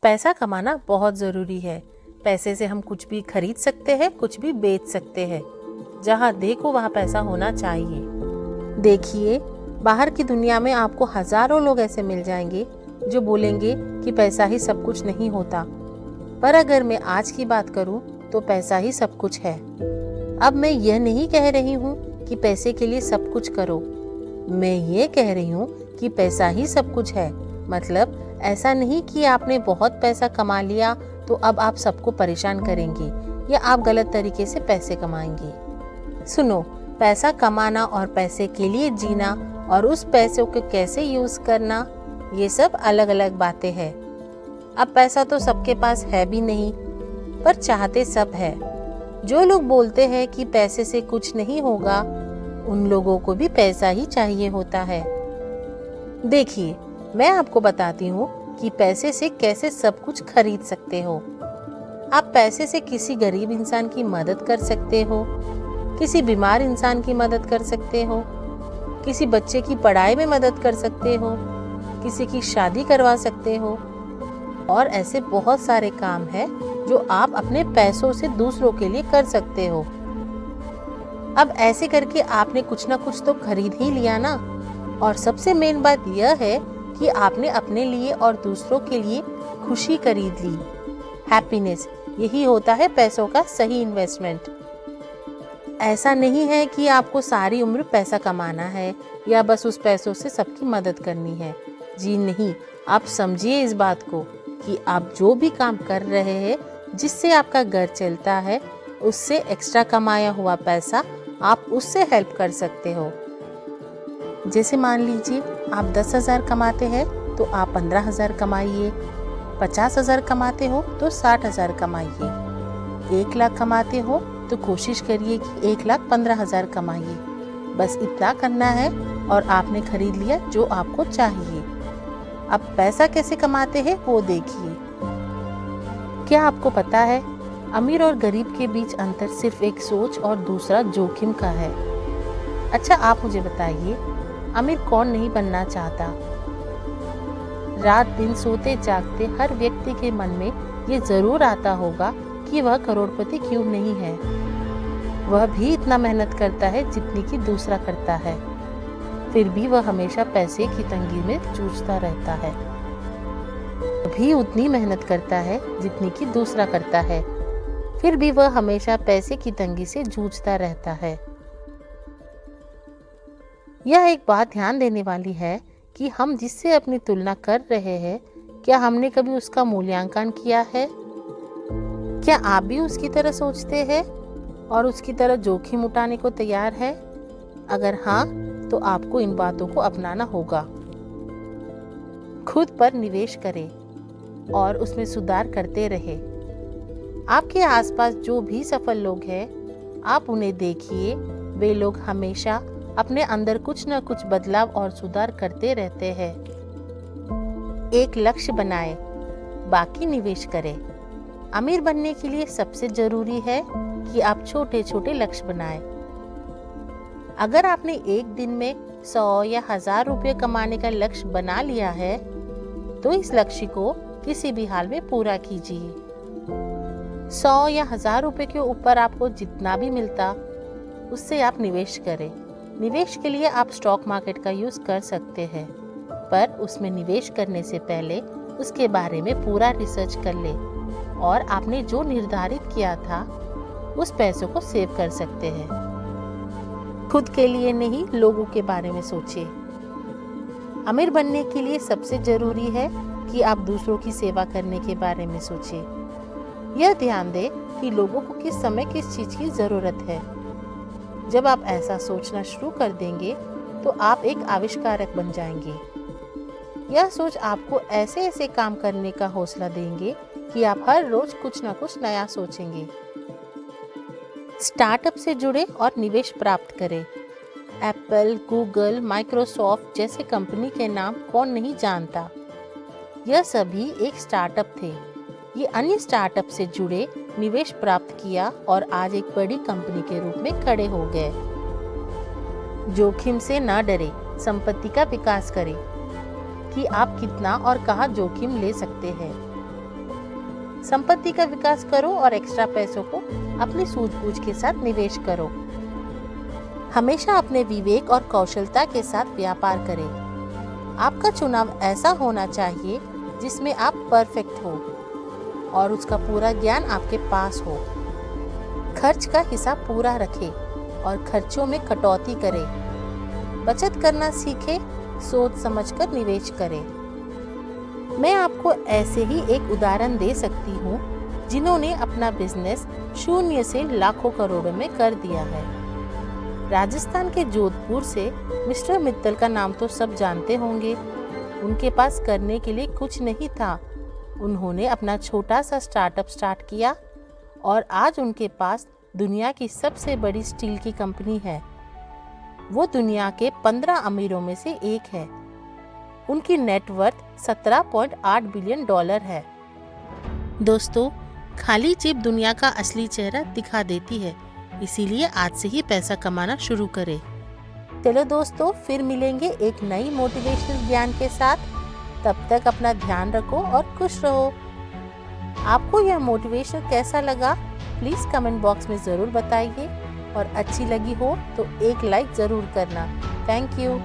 पैसा कमाना बहुत ज़रूरी है। पैसे से हम कुछ भी खरीद सकते हैं, कुछ भी बेच सकते हैं। जहाँ देखो वहाँ पैसा होना चाहिए। देखिए, बाहर की दुनिया में आपको हजारों लोग ऐसे मिल जाएंगे जो बोलेंगे कि पैसा ही सब कुछ नहीं होता। पर अगर मैं आज की बात करूं तो पैसा ही सब कुछ है। अब मैं यह नहीं कह रही हूं कि पैसे के लिए सब कुछ करो। मैं ये कह रही हूं कि पैसा ही सब कुछ है। मतलब ऐसा नहीं कि आपने बहुत पैसा कमा लिया तो अब आप सबको परेशान करेंगे या आप गलत तरीके से पैसे कमाएंगे। सुनो, पैसा कमाना और पैसे के लिए जीना और उस पैसों को कैसे यूज करना, ये सब अलग अलग बातें हैं। अब पैसा तो सबके पास है भी नहीं, पर चाहते सब है। जो लोग बोलते हैं कि पैसे से कुछ नहीं होगा, उन लोगों को भी पैसा ही चाहिए होता है। देखिए, मैं आपको बताती हूँ कि पैसे से कैसे सब कुछ खरीद सकते हो। आप पैसे से किसी गरीब इंसान की मदद कर सकते हो, किसी बीमार इंसान की मदद कर सकते हो, किसी बच्चे की पढ़ाई में मदद कर सकते हो, किसी की शादी करवा सकते हो और ऐसे बहुत सारे काम हैं जो आप अपने पैसों से दूसरों के लिए कर सकते हो। अब ऐसे करके आपने कुछ ना कुछ तो खरीद ही लिया ना। और सबसे मेन बात यह है कि आपने अपने लिए और दूसरों के लिए खुशी खरीद ली। हैप्पीनेस, यही होता है पैसों का सही इन्वेस्टमेंट। ऐसा नहीं है कि आपको सारी उम्र पैसा कमाना है या बस उस पैसों से सबकी मदद करनी है। जी नहीं, आप समझिए इस बात को कि आप जो भी काम कर रहे हैं जिससे आपका घर चलता है, उससे एक्स्ट्रा कमाया हुआ पैसा आप उससे हेल्प कर सकते हो। जैसे मान लीजिए आप 10,000 कमाते हैं तो आप 15,000 कमाइए। 50,000 कमाते हो तो 60,000 कमाइए। 1 लाख कमाते हो तो कोशिश करिए कि 1,15,000 कमाइए। बस इतना करना है और आपने खरीद लिया जो आपको चाहिए। अब पैसा कैसे कमाते हैं वो देखिए। क्या आपको पता है, अमीर और गरीब के बीच अंतर सिर्फ एक सोच और दूसरा जोखिम का है। अच्छा, आप मुझे बताइए, अमीर कौन नहीं बनना चाहता? रात दिन सोते जागते हर व्यक्ति के मन में ये जरूर आता होगा कि वह करोड़पति क्यों नहीं है। वह भी इतना मेहनत करता है जितनी कि दूसरा करता है, फिर भी वह हमेशा पैसे की तंगी में जूझता रहता है। भी उतनी मेहनत करता है जितनी कि दूसरा करता है, फिर भी वह हमेशा पैसे की तंगी से जूझता रहता है। यह एक बात ध्यान देने वाली है कि हम जिससे अपनी तुलना कर रहे हैं, क्या हमने कभी उसका मूल्यांकन किया है? क्या आप भी उसकी तरह सोचते हैं और उसकी तरह जोखिम उठाने को तैयार है? अगर हाँ, तो आपको इन बातों को अपनाना होगा। खुद पर निवेश करें और उसमें सुधार करते रहे। आपके आसपास जो भी सफल लोग हैं, आप उन्हें देखिए। वे लोग हमेशा अपने अंदर कुछ न कुछ बदलाव और सुधार करते रहते हैं। एक लक्ष्य बनाएं, बाकी निवेश करें। अमीर बनने के लिए सबसे जरूरी है कि आप छोटे छोटे लक्ष्य बनाएं। अगर आपने एक दिन में 100 या 1000 रुपये कमाने का लक्ष्य बना लिया है, तो इस लक्ष्य को किसी भी हाल में पूरा कीजिए। 100 या 1000 रुपये के ऊपर आपको जितना भी मिलता, उससे आप निवेश करें। निवेश के लिए आप स्टॉक मार्केट का यूज कर सकते हैं, पर उसमें निवेश करने से पहले उसके बारे में पूरा रिसर्च कर ले और आपने जो निर्धारित किया था उस पैसों को सेव कर सकते हैं। खुद के लिए नहीं, लोगों के बारे में सोचिए। अमीर बनने के लिए सबसे जरूरी है कि आप दूसरों की सेवा करने के बारे में सोचिए। यह ध्यान दें कि लोगों को किस समय किस चीज की जरूरत है। जब आप ऐसा सोचना शुरू कर देंगे तो आप एक आविष्कारक बन जाएंगे। यह सोच आपको ऐसे ऐसे काम करने का हौसला देंगे कि आप हर रोज कुछ ना कुछ नया सोचेंगे। स्टार्टअप से जुड़े और निवेश प्राप्त करें। एप्पल, गूगल, माइक्रोसॉफ्ट जैसे कंपनी के नाम कौन नहीं जानता। यह सभी एक स्टार्टअप थे। ये अन्य स्टार्टअप से जुड़े, निवेश प्राप्त किया और आज एक बड़ी कंपनी के रूप में खड़े हो गए। जोखिम से न डरे, संपत्ति का विकास करें कि आप कितना और कहाँ जोखिम ले सकते हैं। संपत्ति का विकास करो और एक्स्ट्रा पैसों को अपनी सूझबूझ के साथ निवेश करो। हमेशा अपने विवेक और कौशलता के साथ व्यापार करें। आपका चुनाव ऐसा होना चाहिए जिसमें आप परफेक्ट हो और उसका पूरा ज्ञान आपके पास हो। खर्च का हिसाब पूरा रखें और खर्चों में कटौती करें। बचत करना सीखें, सोच समझकर निवेश करें। मैं आपको ऐसे ही एक उदाहरण दे सकती हूँ जिन्होंने अपना बिजनेस शून्य से लाखों करोड़ों में कर दिया है। राजस्थान के जोधपुर से मिस्टर मित्तल का नाम तो सब जानते होंगे। उनके पास करने के लिए कुछ नहीं था। उन्होंने अपना छोटा सा स्टार्टअप स्टार्ट किया और आज उनके पास दुनिया की सबसे बड़ी स्टील की कंपनी है। वो दुनिया के 15 अमीरों में से एक है। उनकी नेटवर्थ 17.8 बिलियन डॉलर है। दोस्तों, खाली जेब दुनिया का असली चेहरा दिखा देती है, इसीलिए आज से ही पैसा कमाना शुरू करें। चलो दोस्तों, फिर मिलेंगे एक नई मोटिवेशनल ज्ञान के साथ। तब तक अपना ध्यान रखो और खुश रहो। आपको यह मोटिवेशन कैसा लगा प्लीज़ कमेंट बॉक्स में ज़रूर बताइए और अच्छी लगी हो तो एक लाइक ज़रूर करना। Thank you.